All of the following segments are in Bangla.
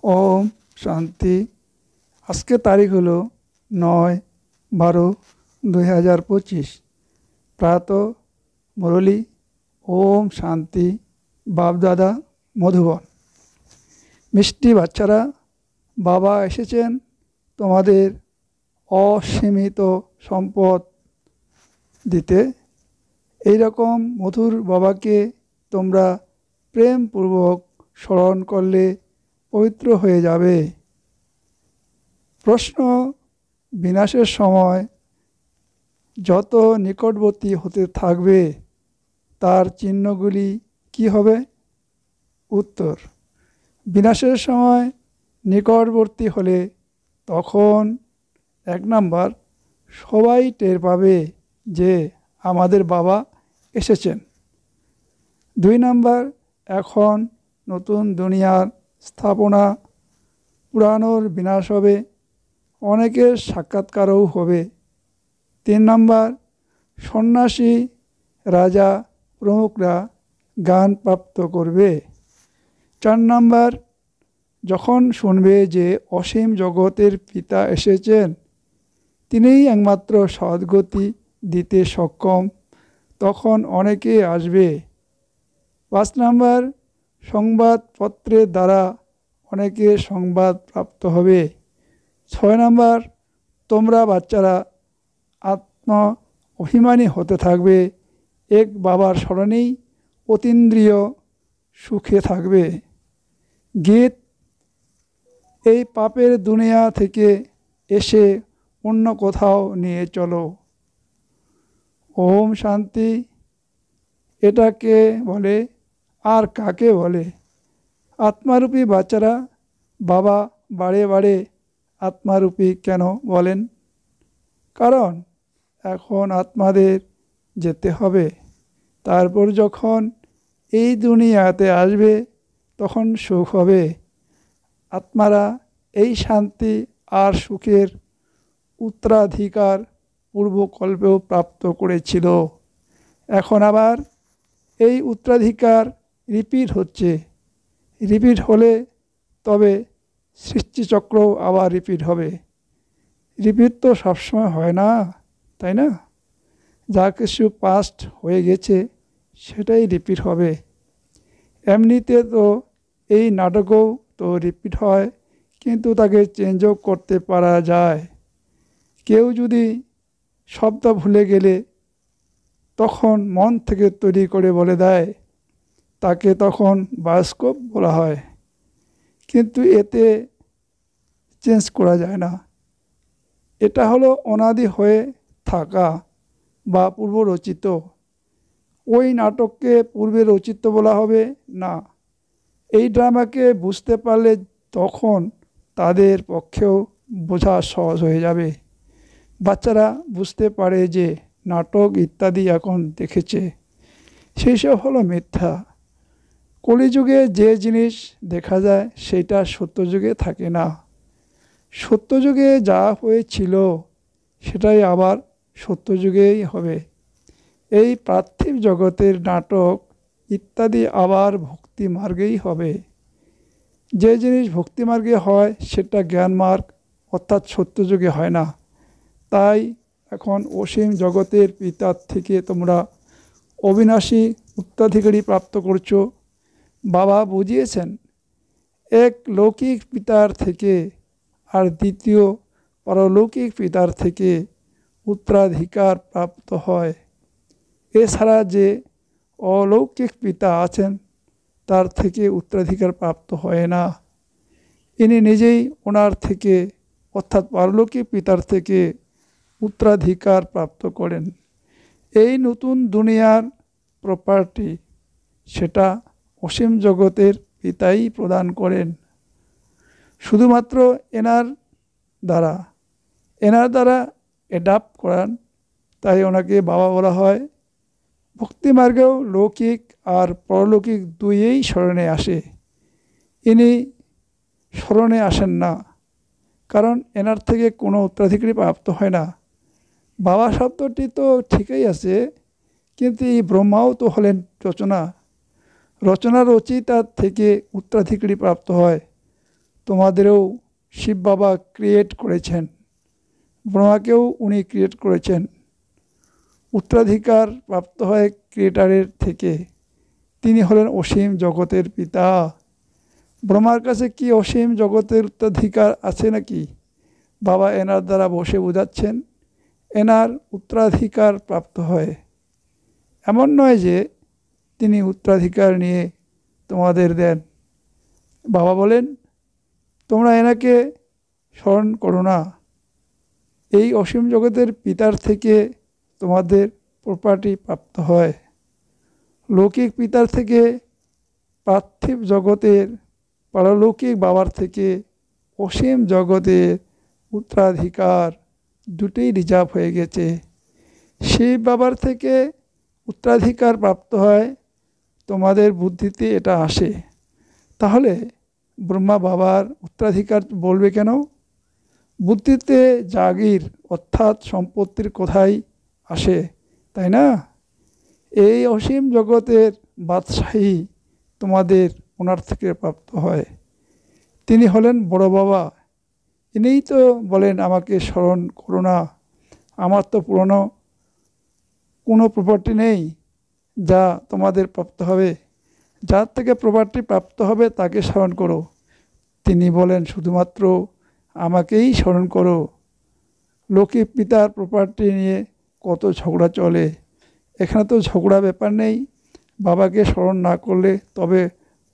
ওম শান্তি। আজকে তারিখ হলো 9/12/2025। প্রাত মুরলী। ওম শান্তি। বাপদাদা মধুবন। মিষ্টি বাচ্চারা, বাবা এসেছেন তোমাদের অসীমিত সম্পদ দিতে। এইরকম মধুর বাবাকে তোমরা প্রেমপূর্বক স্মরণ করলে পবিত্র হয়ে যাবে। প্রশ্ন: বিনাশের সময় যত নিকটবর্তী হতে থাকবে তার চিহ্নগুলি কি হবে? উত্তর: বিনাশের সময় নিকটবর্তী হলে তখন 1 নাম্বার, সবাই টের পাবে যে আমাদের বাবা এসেছেন। 2 নাম্বার, এখন নতুন দুনিয়ার স্থাপনা, পুরানোর বিনাশ হবে, অনেকের সাক্ষাৎকারও হবে। 3 নাম্বার, সন্ন্যাসী, রাজা প্রমুখরা জ্ঞান প্রাপ্ত করবে। 4 নাম্বার, যখন শুনবে যে অসীম জগতের পিতা এসেছেন, তিনিই একমাত্র সদ্গতি দিতে সক্ষম, তখন অনেকে আসবে। 5 নাম্বার, সংবাদপত্রের দ্বারা অনেকে সংবাদ প্রাপ্ত হবে। 6 নাম্বার, তোমরা বাচ্চারা আত্ম অভিমানী হতে থাকবে, এক বাবার স্মরণেই অতীন্দ্রিয় সুখে থাকবে। গীত: এই পাপের দুনিয়া থেকে এসে অন্য কোথাও নিয়ে চলো। ওম শান্তি। এটাকে বলে আর কাকে বলে? আত্মারূপী বাচ্চারা, বাবা বারে বারে আত্মারূপী কেন বলেন? কারণ এখন আত্মাদের যেতে হবে, তারপর যখন এই দুনিয়াতে আসবে তখন সুখ হবে। আত্মারা এই শান্তি আর সুখের উত্তরাধিকার পূর্বকল্পেও প্রাপ্ত করেছিল। এখন আবার এই উত্তরাধিকার রিপিট হচ্ছে। রিপিট হলে তবে সৃষ্টিচক্রও আবার রিপিট হবে। রিপিট তো সবসময় হয় না, তাই না? যা কিছু পাস্ট হয়ে গেছে সেটাই রিপিট হবে। এমনিতে তো এই নাটকও তো রিপিট হয়, কিন্তু তাকে চেঞ্জও করতে পারা যায়। কেউ যদি শব্দ ভুলে গেলে তখন মন থেকে তৈরি করে বলে দেয়, তাকে তখন বায়োস্কোপ বলা হয়। কিন্তু এতে চেঞ্জ করা যায় না। এটা হলো অনাদি হয়ে থাকা বা পূর্বরচিত। ওই নাটককে পূর্বে রচিত বলা হবে না। এই ড্রামাকে বুঝতে পারলে তখন তাদের পক্ষেও বোঝা সহজ হয়ে যাবে। বাচ্চারা বুঝতে পারে যে নাটক ইত্যাদি এখন দেখেছে সেই সব হলো মিথ্যা। কলিযুগে যে জিনিস দেখা যায় সেটা সত্যযুগে থাকে না। সত্যযুগে যা হয়েছিল সেটাই আবার সত্যযুগেই হবে। এই পার্থিব জগতের নাটক ইত্যাদি আবার ভক্তি মার্গেই হবে। যে জিনিস ভক্তি মার্গে হয় সেটা জ্ঞান মার্গ অর্থাৎ সত্যযুগে হয় না। তাই এখন অসীম জগতের পিতার থেকে তোমরা অবিনাশী উত্তরাধিকারী প্রাপ্ত করছো। বাবা বুঝিয়েছেন, এক লৌকিক পিতার থেকে আর দ্বিতীয় পারলৌকিক পিতার থেকে উত্তরাধিকার প্রাপ্ত হয়। এছাড়া যে অলৌকিক পিতা আছেন তার থেকে উত্তরাধিকার প্রাপ্ত হয় না। ইনি নিজেই ওনার থেকে অর্থাৎ পারলৌকিক পিতার থেকে উত্তরাধিকার প্রাপ্ত করেন। এই নতুন দুনিয়ার প্রপার্টি সেটা অসীম জগতের পিতাই প্রদান করেন, শুধুমাত্র এনার দ্বারা অ্যাডাপ্ট করান। তাই ওনাকে বাবা বলা হয়। ভক্তিমার্গেও লৌকিক আর পরলৌকিক দুইয়েই স্মরণে আসে। ইনি স্মরণে আসেন না, কারণ এনার থেকে কোনো উত্তরাধিকারী প্রাপ্ত হয় না। বাবা শব্দটি তো ঠিকই আছে, কিন্তু এই ব্রহ্মাও তো হলেন রচনা রচয়িতার থেকে উত্তরাধিকারী প্রাপ্ত হয়। তোমাদেরও শিব বাবা ক্রিয়েট করেছেন, ব্রহ্মাকেও উনি ক্রিয়েট করেছেন। উত্তরাধিকার প্রাপ্ত হয় ক্রিয়েটারের থেকে। তিনি হলেন অসীম জগতের পিতা। ব্রহ্মার কাছে কি অসীম জগতের উত্তরাধিকার আছে নাকি? বাবা এনার দ্বারা বসে বোঝাচ্ছেন, এনার উত্তরাধিকার প্রাপ্ত হয়। এমন নয় যে তিনি উত্তরাধিকার নিয়ে তোমাদের দেন। বাবা বলেন, তোমরা এনাকে স্মরণ করো না। এই অসীম জগতের পিতার থেকে তোমাদের প্রপার্টি প্রাপ্ত হয়। লৌকিক পিতার থেকে পার্থিব জগতের, পারলৌকিক বাবার থেকে অসীম জগতের উত্তরাধিকার দুটোই রিজার্ভ হয়ে গেছে। শিব বাবার থেকে উত্তরাধিকার প্রাপ্ত হয়, তোমাদের বুদ্ধিতে এটা আসে। তাহলে ব্রহ্মা বাবার উত্তরাধিকার বলবে কেন? বুদ্ধিতে জাগির অর্থাৎ সম্পত্তির কথাই আসে, তাই না? এই অসীম জগতের বাদশাহী তোমাদের ওনার থেকে প্রাপ্ত হয়। তিনি হলেন বড় বাবা। ইনিই তো বলেন আমাকে স্মরণ করো না, আমার তো পুরনো কোনো প্রপার্টি নেই যা তোমাদের প্রাপ্ত হবে, যার থেকে প্রপার্টি প্রাপ্ত হবে তাকে স্মরণ করো। তিনি বলেন শুধুমাত্র আমাকেই স্মরণ করো। লৌকিক পিতার প্রপার্টি নিয়ে কত ঝগড়া চলে, এখানে তো ঝগড়া ব্যাপার নেই। বাবাকে স্মরণ না করলে তবে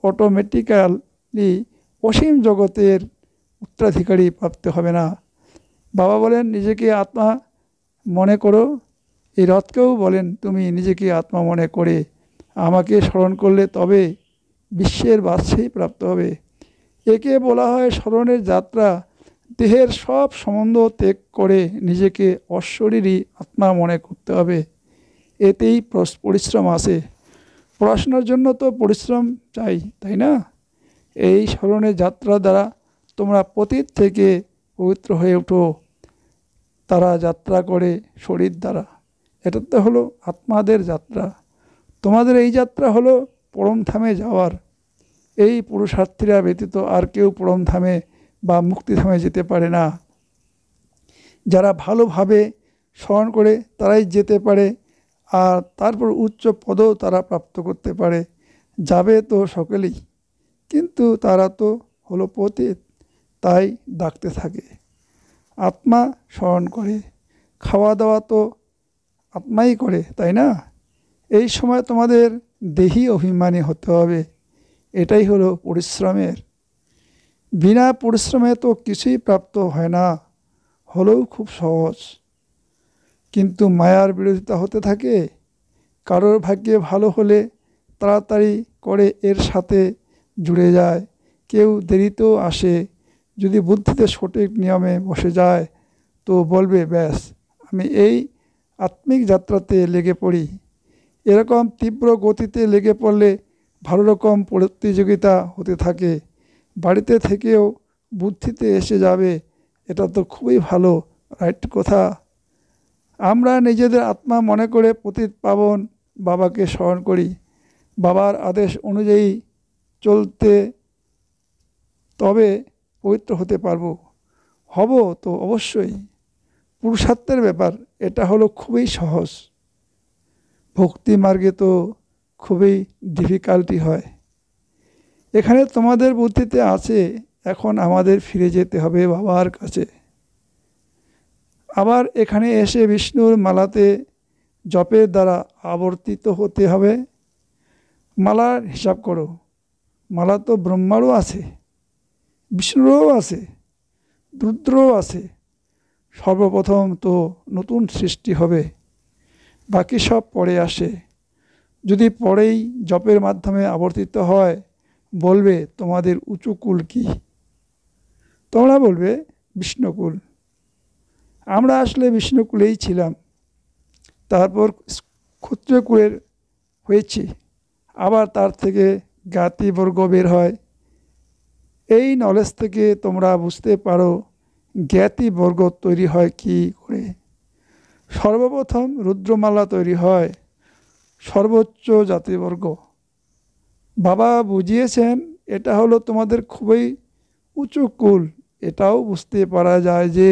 অটোমেটিক্যালি অসীম জগতের উত্তরাধিকারী প্রাপ্ত হবে না। বাবা বলেন নিজেকে আত্মা মনে করো। এই রথকেও বলেন তুমি নিজেকে আত্মা মনে করে আমাকে স্মরণ করলে তবে বিশ্বের বাদশাহী প্রাপ্ত হবে। একে বলা হয় স্মরণের যাত্রা। দেহের সব সম্বন্ধ ত্যাগ করে নিজেকে অশরীরী আত্মা মনে করতে হবে। এতেই পরিশ্রম আসে। পড়াশোনার জন্য তো পরিশ্রম চাই, তাই না? এই স্মরণের যাত্রা দ্বারা তোমরা পতীত থেকে পবিত্র হয়ে ওঠো। তারা যাত্রা করে শরীর দ্বারা। এটা তো হলো আত্মাদের যাত্রা। তোমাদের এই যাত্রা হলো পরমধামে যাওয়ার। এই পুরুষার্থীরা ব্যতীত আর কেউ পরমধামে বা মুক্তিধামে যেতে পারে না। যারা ভালোভাবে স্মরণ করে তারাই যেতে পারে, আর তারপর উচ্চ পদও তারা প্রাপ্ত করতে পারে। যাবে তো সকলেই, কিন্তু তারা তো হলো পতিত, তাই ডাকতে থাকে। আত্মা স্মরণ করে, খাওয়া দাওয়া তো আত্মাই করে, তাই না? এই সময় তোমাদের দেহি অভিমানী হতে হবে। এটাই হলো পরিশ্রমের। বিনা পরিশ্রমে তো কিছুই প্রাপ্ত হয় না, হলেও খুব সহজ। কিন্তু মায়ার বিরোধিতা হতে থাকে। কারোর ভাগ্যে ভালো হলে তাড়াতাড়ি করে এর সাথে জুড়ে যায়, কেউ দেরিতেও আসে। যদি বুদ্ধিতে সঠিক নিয়মে বসে যায় তো বলবে ব্যাস আমি এই আত্মিক যাত্রাতে লেগে পড়ি। এরকম তীব্র গতিতে লেগে পড়লে ভালো রকম প্রতিযোগিতা হতে থাকে। বাড়িতে থেকেও বুদ্ধিতে এসে যাবে, এটা তো খুবই ভালো, রাইট কথা। আমরা নিজেদের আত্মা মনে করে পতিত পাবন বাবাকে স্মরণ করি। বাবার আদেশ অনুযায়ী চলতে তবে পবিত্র হতে পারবো। হব তো অবশ্যই। পুরুষার্থের ব্যাপার, এটা হলো খুবই সহজ। ভক্তি মার্গে তো খুবই ডিফিকাল্টি হয়। এখানে তোমাদের বুদ্ধিতে আছে, এখন আমাদের ফিরে যেতে হবে বাবার কাছে। আবার এখানে এসে বিষ্ণুর মালাতে জপের দ্বারা আবর্তিত হতে হবে। মালার হিসাব করো, মালা তো ব্রহ্মারও আছে, বিষ্ণুরও আছে, রুদ্রও আছে। সর্বপ্রথম তো নতুন সৃষ্টি হবে, বাকি সব পরে আসে। যদি পরেই জপের মাধ্যমে আবর্তিত হয়, বলবে তোমাদের উঁচু কুল কি? তোমরা বলবে বিষ্ণুকুল। আমরা আসলে বিষ্ণুকুলেই ছিলাম, তারপর ক্ষত্রিয়কুলের হয়েছি, আবার তার থেকে জ্ঞাতিবর্গ বের হয়। এই নলেজ থেকে তোমরা বুঝতে পারো জ্ঞাতিবর্গ তৈরি হয় কি করে। সর্বপ্রথম রুদ্রমালা তৈরি হয়, সর্বোচ্চ জাতিবর্গ। বাবা বুঝিয়েছেন এটা হলো তোমাদের খুবই উঁচু কুল, এটাও বুঝতে পারা যায় যে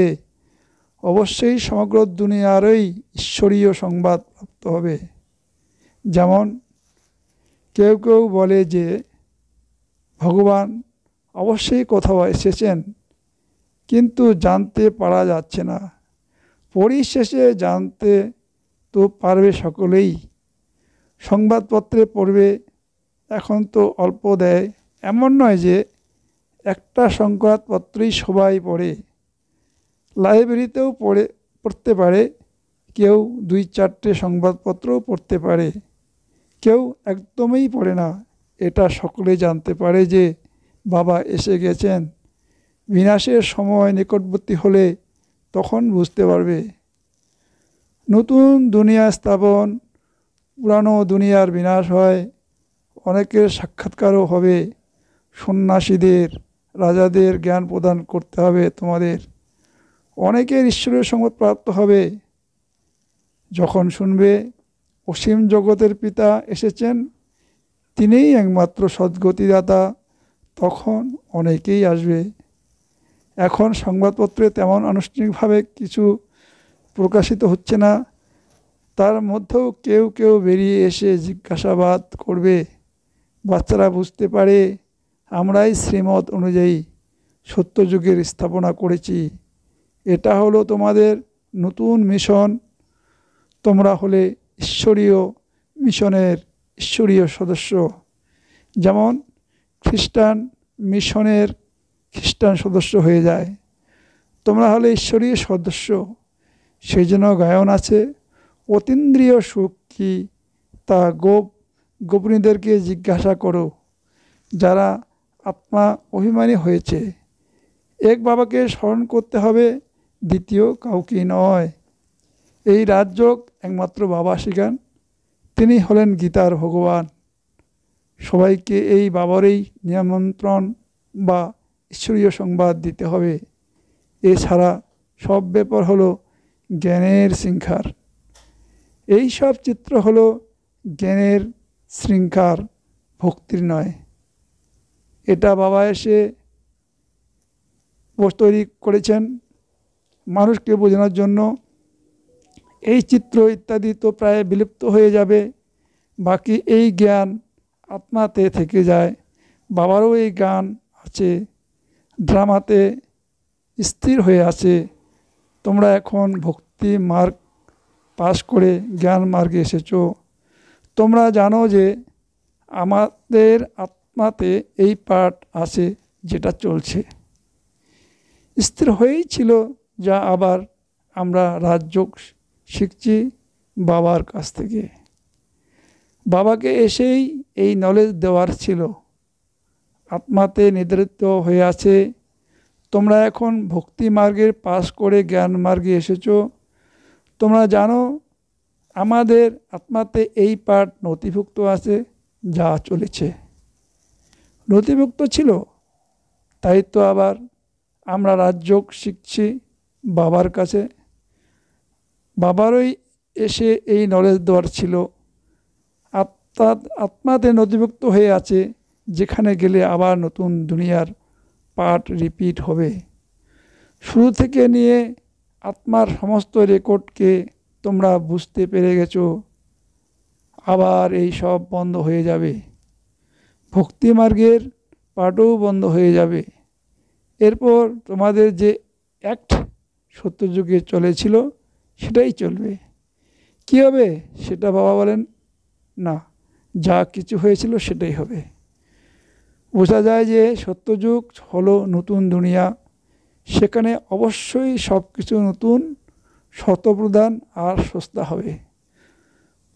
অবশ্যই সমগ্র দুনিয়ারই ঈশ্বরীয় সংবাদ প্রাপ্ত হবে। যেমন কেউ কেউ বলে যে ভগবান অবশ্যই কোথাও এসেছেন, কিন্তু জানতে পারা যাচ্ছে না। পরিশেষে জানতে তো পারবে সকলেই, সংবাদপত্রে পড়বে। এখন তো অল্প দেয়, এমন নয় যে একটা সংবাদপত্রই সবাই পড়ে। লাইব্রেরিতেও পড়তে পারে, কেউ 2-4টে সংবাদপত্রও পড়তে পারে, কেউ একদমই পড়ে না। এটা সকলে জানতে পারে যে বাবা এসে গেছেন। বিনাশের সময় নিকটবর্তী হলে তখন বুঝতে পারবে। নতুন দুনিয়া স্থাপন, পুরানো দুনিয়ার বিনাশ হয়। অনেকের সাক্ষাৎকারও হবে। সন্ন্যাসীদের, রাজাদের জ্ঞান প্রদান করতে হবে তোমাদের। অনেকের ঈশ্বরের সংবাদ প্রাপ্ত হবে। যখন শুনবে অসীম জগতের পিতা এসেছেন, তিনিই একমাত্র সদ্গতিদাতা, তখন অনেকেই আসবে। এখন সংবাদপত্রে তেমন আনুষ্ঠানিকভাবে কিছু প্রকাশিত হচ্ছে না, তার মধ্যেও কেউ কেউ বেরিয়ে এসে জিজ্ঞাসাবাদ করবে। বাচ্চারা বুঝতে পারে আমরাই শ্রীমত অনুযায়ী সত্যযুগের স্থাপনা করেছি। এটা হলো তোমাদের নতুন মিশন। তোমরা হলে ঈশ্বরীয় মিশনের ঈশ্বরীয় সদস্য। যেমন খ্রিস্টান মিশনের খ্রিস্টান সদস্য হয়ে যায়, তোমরা হলে ঈশ্বরীয় সদস্য। সেই জন্য গায়ন আছে, অতীন্দ্রিয় সুখ কি তা গোপনীদেরকে জিজ্ঞাসা করো, যারা আত্মা অভিমানী হয়েছে। এক বাবাকে স্মরণ করতে হবে, দ্বিতীয় কাউকে নয়। এই রাজযোগ একমাত্র বাবা শেখান, তিনি হলেন গীতার ভগবান। সবাইকে এই বাবারই নিমন্ত্রণ বা ঈশ্বরীয় সংবাদ দিতে হবে। এছাড়া সব ব্যাপার হলো জ্ঞানের শৃঙ্খার। এই সব চিত্র হলো জ্ঞানের শৃঙ্খার, ভক্তির নয়। এটা বাবা এসে তৈরি করেছেন মানুষকে বোঝানোর জন্য। এই চিত্র ইত্যাদি তো প্রায় বিলুপ্ত হয়ে যাবে, বাকি এই জ্ঞান আত্মাতে থেকে যায়। বাবারও এই জ্ঞান আছে, ড্রামাতে স্থির হয়ে আছে। তোমরা এখন ভক্তি মার্গ পাশ করে জ্ঞান মার্গে এসেছো। তোমরা জানো যে আমাদের আত্মাতে এই পাঠ আছে যেটা চলছে, স্থির হয়েই ছিল, যা আবার আমরা রাজযোগ শিখছি বাবার কাছ থেকে। বাবাকে এসেই এই নলেজ দেওয়ার ছিল, আত্মাতে নির্ধারিত হয়ে আছে। তোমরা এখন ভক্তি মার্গের পাশ করে জ্ঞান মার্গে এসেছো। তোমরা জানো আমাদের আত্মাতে এই পাঠ নথিভুক্ত আছে, যা চলেছে। নথিভুক্ত ছিল, তাই তো আবার আমরা রাজযোগ শিখছি বাবার কাছে। বাবারই এসে এই নলেজ দেওয়ার ছিল। আত্মাতে নথিভুক্ত হয়ে আছে, যেখানে গেলে আবার নতুন দুনিয়ার পাঠ রিপিট হবে। শুরু থেকে নিয়ে আত্মার সমস্ত রেকর্ডকে তোমরা বুঝতে পেরে গেছো। আবার এই সব বন্ধ হয়ে যাবে, ভক্তি মার্গের পাঠও বন্ধ হয়ে যাবে। এরপর তোমাদের যে অ্যাক্ট সত্যযুগে চলেছিল সেটাই চলবে। কী হবে সেটা বাবা বলেন না, যা কিছু হয়েছিল সেটাই হবে। বোঝা যায় যে সত্যযুগ হলো নতুন দুনিয়া, সেখানে অবশ্যই সব কিছু নতুন, শতপ্রধান আর সস্তা হবে।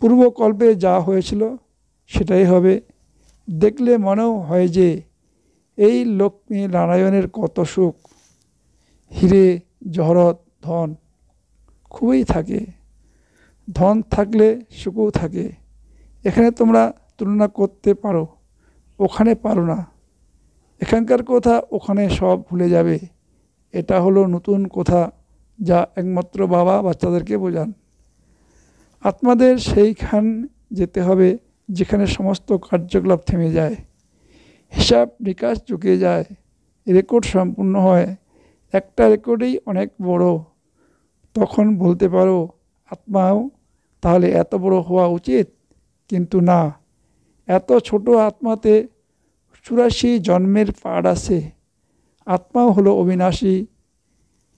পূর্বকল্পে যা হয়েছিল সেটাই হবে। দেখলে মনেও হয় যে এই লক্ষ্মী নারায়ণের কত সুখ। হিরে জহরত ধন খুবই থাকে, ধন থাকলে সুখও থাকে। এখানে তোমরা তুলনা করতে পারো, ওখানে পারো না। এখানকার কথা ওখানে সব ভুলে যাবে। এটা হলো নতুন কথা, যা একমাত্র বাবা বাচ্চাদেরকে বোঝান। আত্মাদের সেইখান যেতে হবে যেখানে সমস্ত কার্যকলাপ থেমে যায়, হিসাব নিকাশ চুকে যায়। রেকর্ড সম্পূর্ণ হয়, একটা রেকর্ডেই অনেক বড়, তখন বলতে পারো আত্মাও তাহলে এত বড় হওয়া উচিত। কিন্তু না, এত ছোট আত্মাতে 84 জন্মের পাঠ আছে। আত্মাও হলো অবিনাশী,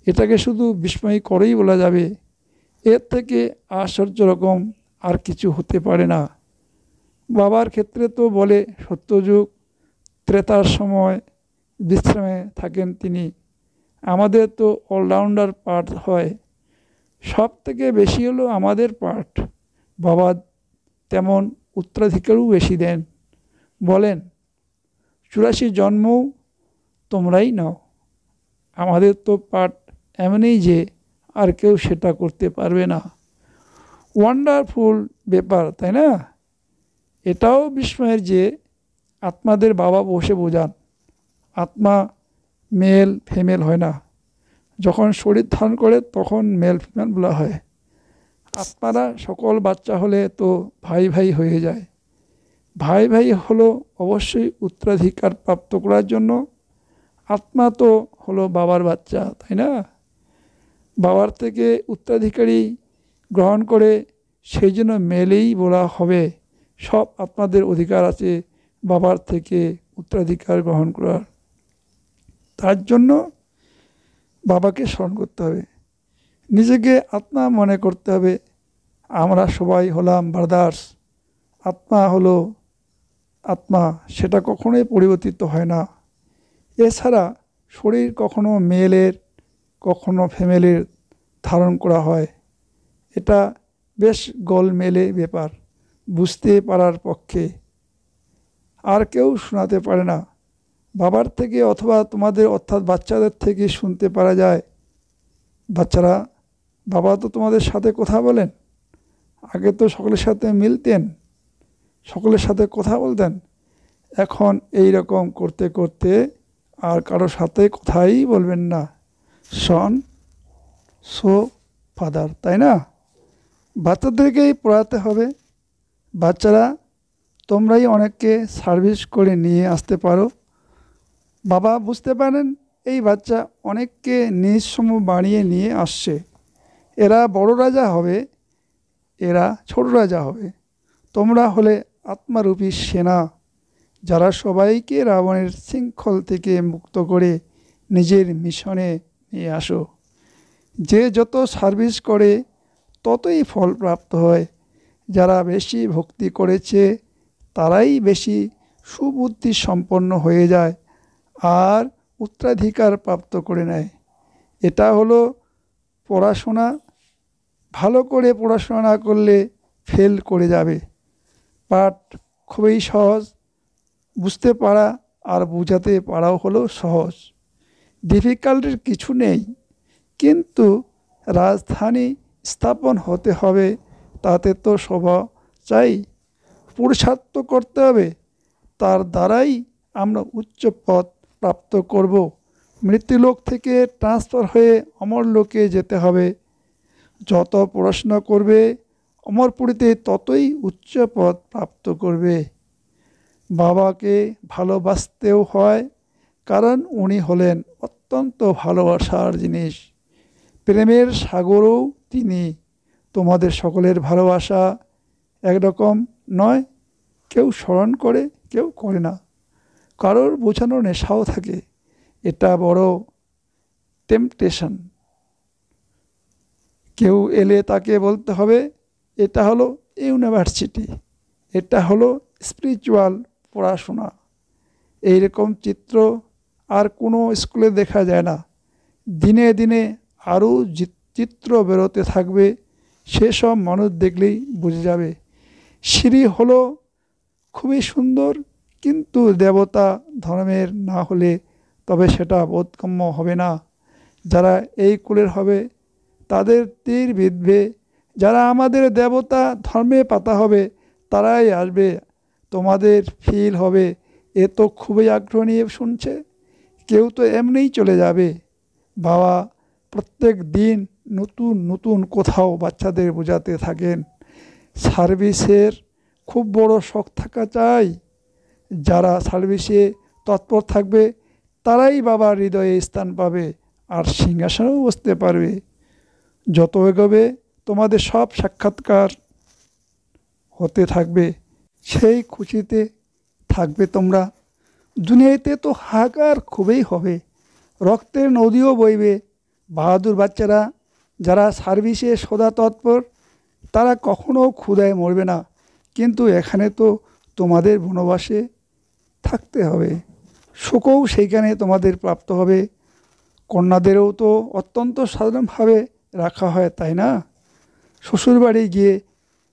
এটাকে শুধু বিস্ময় করেই বলা যাবে। এর থেকে আশ্চর্য রকম আর কিছু হতে পারে না। বাবার ক্ষেত্রে তো বলে সত্যযুগ, ত্রেতার সময় বিশ্রামে থাকেন তিনি। আমাদের তো অলরাউন্ডার পাঠ হয়, সব থেকে বেশি হলো আমাদের পাঠ। বাবা তেমন উত্তরাধিকারও বেশি দেন, বলেন 84 জন্মও তোমরাই নাও। আমাদের তো পাঠ এমনই যে আর কেউ সেটা করতে পারবে না। ওয়ান্ডারফুল ব্যাপার, তাই না? এটাও বিস্ময়ের যে আত্মাদের বাবা বসে বোঝান। আত্মা মেল ফিমেল হয় না, যখন শরীর ধারণ করে তখন মেল ফিমেল বলা হয়। আত্মারা সকল বাচ্চা হলে তো ভাই ভাই হয়ে যায়। ভাই ভাই হলো অবশ্যই উত্তরাধিকার প্রাপ্ত করার জন্য। আত্মা তো হলো বাবার বাচ্চা, তাই না? বাবার থেকে উত্তরাধিকারী গ্রহণ করে, সেই জন্য মেলেই বলা হবে। সব আত্মাদের অধিকার আছে বাবার থেকে উত্তরাধিকার গ্রহণ করার। তার জন্য বাবাকে স্মরণ করতে হবে, নিজেকে আত্মা মনে করতে হবে। আমরা সবাই হলাম ব্রাদার্স। আত্মা হলো আত্মা, সেটা কখনোই পরিবর্তিত হয় না। এছাড়া শরীর কখনো মেলের কখনো ফিমেলের ধারণ করা হয়। এটা বেশ গোলমেলে ব্যাপার, বুঝতে পারার পক্ষে আর কেউ শোনাতে পারে না। বাবার থেকে অথবা তোমাদের অর্থাৎ বাচ্চাদের থেকে শুনতে পারা যায়। বাচ্চারা, বাবা তো তোমাদের সাথে কথা বলেন। আগে তো সকলের সাথে মিলতেন, সকলের সাথে কথা বলতেন। এখন এই রকম করতে করতে আর কারোর সাথে কথাই বলবেন না। সন সো ফাদার, তাই না? বাচ্চাদেরকেই পড়াতে হবে। বাচ্চারা, তোমরাই অনেককে সার্ভিস করে নিয়ে আসতে পারো। বাবা বুঝতে পারেন এই বাচ্চা অনেককে নিজ সম বানিয়ে নিয়ে আসছে। এরা বড় রাজা হবে, এরা ছোট রাজা হবে। তোমরা হলে আত্মারূপী সেনা, যারা সবাইকে রাবণের শৃঙ্খল থেকে মুক্ত করে নিজের মিশনে নিয়ে আসো। যে যত সার্ভিস করে ততই ফল প্রাপ্ত হয়। যারা বেশি ভক্তি করেছে তারাই বেশি সুবুদ্ধি সম্পন্ন হয়ে যায় আর উত্তরাধিকার প্রাপ্ত করে নেয়। এটা হলো পড়াশোনা। ভালো করে পড়াশোনা না করলে ফেল করে যাবে। পাঠ খুবই সহজ, বুঝতে পারা আর বোঝাতে পারাও হলো সহজ। ডিফিকাল্টির কিছু নেই, কিন্তু রাজধানী স্থাপন হতে হবে, তাতে তো সভা চাই। পুরুষার্থ করতে হবে, তার দ্বারাই আমরা উচ্চ পদ প্রাপ্ত করব। মৃত্যুলোক থেকে ট্রান্সফার হয়ে অমরলোকে যেতে হবে। যত পড়াশোনা করবে অমরপুরীতে ততই উচ্চ পদ প্রাপ্ত করবে। বাবাকে ভালোবাসতেও হয়, কারণ উনি হলেন অত্যন্ত ভালোবাসার জিনিস। প্রেমের সাগরও তিনি। তোমাদের সকলের ভালোবাসা একরকম নয়, কেউ স্মরণ করে কেউ করে না, কারোর বোঝানোর নেশাও থাকে। এটা বড় টেম্পটেশন। কেউ এলে তাকে বলতে হবে এটা হলো ইউনিভার্সিটি, এটা হলো স্পিরিচুয়াল পড়াশোনা। এইরকম চিত্র আর কোনো স্কুলে দেখা যায় না। দিনে দিনে আরও চিত্র বেরোতে থাকবে, সেসব মানুষ দেখলেই বুঝে যাবে। সিঁড়ি হলো খুবই সুন্দর, কিন্তু দেবতা ধর্মের না হলে তবে সেটা বোধগম্য হবে না। যারা এই কুলের হবে তাদের তীর বিঁধবে, যারা আমাদের দেবতা ধর্মে পাতা হবে তারাই আসবে। তোমাদের ফিল হবে এ তো খুবই আগ্রহ নিয়ে শুনছে, কেউ তো এমনিই চলে যাবে। বাবা প্রত্যেক দিন নতুন নতুন কোথাও বাচ্চাদের বোঝাতে থাকেন। সার্ভিসের খুব বড় শখ থাকা চাই। যারা সার্ভিসে তৎপর থাকবে তারাই বাবার হৃদয়ে স্থান পাবে আর সিংহাসনেও বসতে পারবে। যত এগোবে তোমাদের সব সাক্ষাৎকার হতে থাকবে, সেই খুশিতে থাকবে তোমরা। দুনিয়াতে তো হাহাকার খুবই হবে, রক্তের নদীও বইবে। বাহাদুর বাচ্চারা যারা সার্ভিসে সদা তৎপর, তারা কখনো ক্ষুধায় মরবে না। কিন্তু এখানে তো তোমাদের বনবাসে থাকতে হবে, সুখও সেইখানে তোমাদের প্রাপ্ত হবে। কন্যাদেরও তো অত্যন্ত সাধারণভাবে রাখা হয়, তাই না? শ্বশুরবাড়ি গিয়ে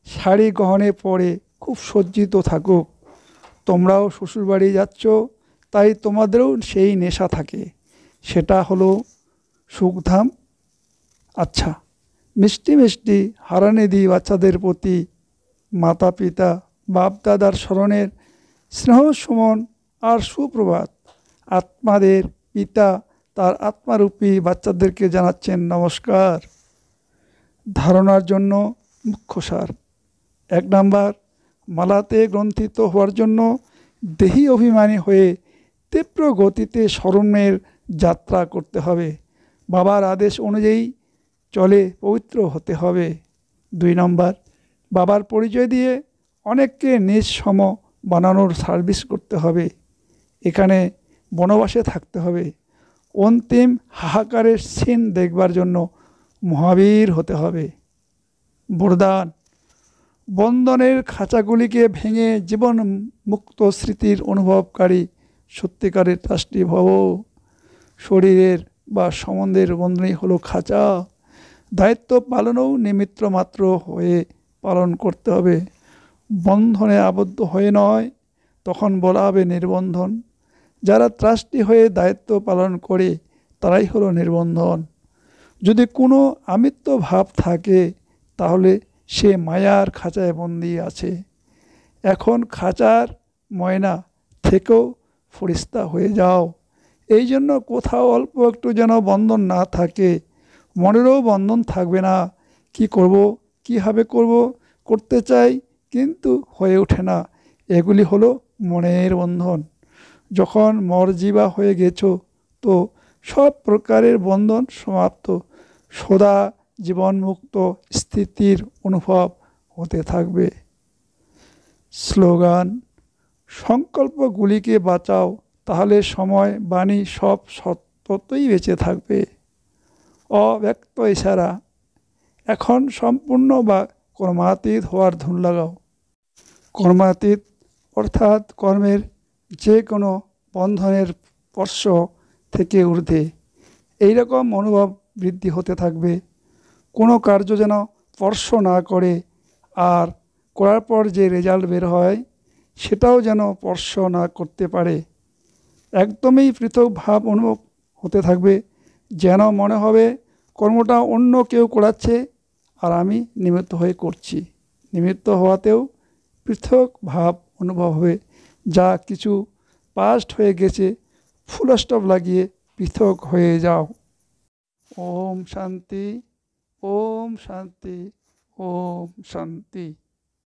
শাড়ি গহনে পরে খুব সজ্জিত থাকুক। তোমরাও শ্বশুরবাড়ি যাচ্ছ, তাই তোমাদেরও সেই নেশা থাকে, সেটা হলো সুখধাম। আচ্ছা, মিষ্টি মিষ্টি হারানি দিই বাচ্চাদের প্রতি মাতা পিতা বাপ দাদার স্মরণের স্নেহ সুমন আর সুপ্রভাত। আত্মাদের পিতা তার আত্মারূপী বাচ্চাদেরকে জানাচ্ছেন নমস্কার। ধারণার জন্য মুখ্য সার: 1 নাম্বার, মালাতে গ্রন্থিত হওয়ার জন্য দেহি অভিমানী হয়ে তীব্র গতিতে স্মরণের যাত্রা করতে হবে। বাবার আদেশ অনুযায়ী চলে পবিত্র হতে হবে। 2 নাম্বার, বাবার পরিচয় দিয়ে অনেককে নিজ সম বানানোর সার্ভিস করতে হবে। এখানে বনবাসে থাকতে হবে। অন্তিম হাহাকারের সিন দেখবার জন্য মহাবীর হতে হবে। বরদান: বন্ধনের খাঁচাগুলিকে ভেঙে জীবন মুক্ত স্মৃতির অনুভবকারী সত্যিকারের ট্রাস্টি ভব। শরীরের বা সম্বন্ধের বন্ধনই হলো খাঁচা, দায়িত্ব পালনেও নিমিত্ত মাত্র হয়ে পালন করতে হবে। বন্ধনে আবদ্ধ হয়ে নয়, তখন বলা হবে নির্বন্ধন। যারা ট্রাস্টি হয়ে দায়িত্ব পালন করে তারাই হলো নির্বন্ধন। যদি কোনো আমিত্ব ভাব থাকে, তাহলে সে মায়ার খাঁচায় বন্দী আছে। এখন খাঁচার ময়না থেকেও ফরিস্তা হয়ে যাও। এই জন্য কোথাও অল্প একটু যেন বন্ধন না থাকে, মনেরও বন্ধন থাকবে না। কি করব, কীভাবে করব, করতে চাই কিন্তু হয়ে ওঠে না, এগুলি হলো মনের বন্ধন। যখন মরজিবা হয়ে গেছো, তো সব প্রকারের বন্ধন সমাপ্ত। সদা জীবনমুক্ত স্থিতির অনুভব হতে থাকবে। স্লোগান: সংকল্পগুলিকে বাঁচাও, তাহলে সময় বাণী সব সত্যই বেঁচে থাকবে। অব্যক্ত ইশারা: এখন সম্পূর্ণ বা কর্মাতীত হওয়ার ধুন লাগাও। কর্মাতীত অর্থাৎ কর্মের যে কোনো বন্ধনের স্পর্শ থেকে ঊর্ধ্বে, এইরকম অনুভব বৃদ্ধি হতে থাকবে। কোনো কার্য যেন স্পর্শ না করে, আর করার পর যে রেজাল্ট বের হয় সেটাও যেন স্পর্শ না করতে পারে। একদমই পৃথক ভাব অনুভব হতে থাকবে, যেন মনে হবে কর্মটা অন্য কেউ করাচ্ছে আর আমি নিমিত্ত হয়ে করছি। নিমিত্ত হওয়াতেও পৃথক ভাব অনুভব হবে, যা কিছু পাস্ট হয়ে গেছে ফুল স্টপ লাগিয়ে পৃথক হয়ে যাও। ওম শান্তি, ওম শান্তি, ওম শান্তি।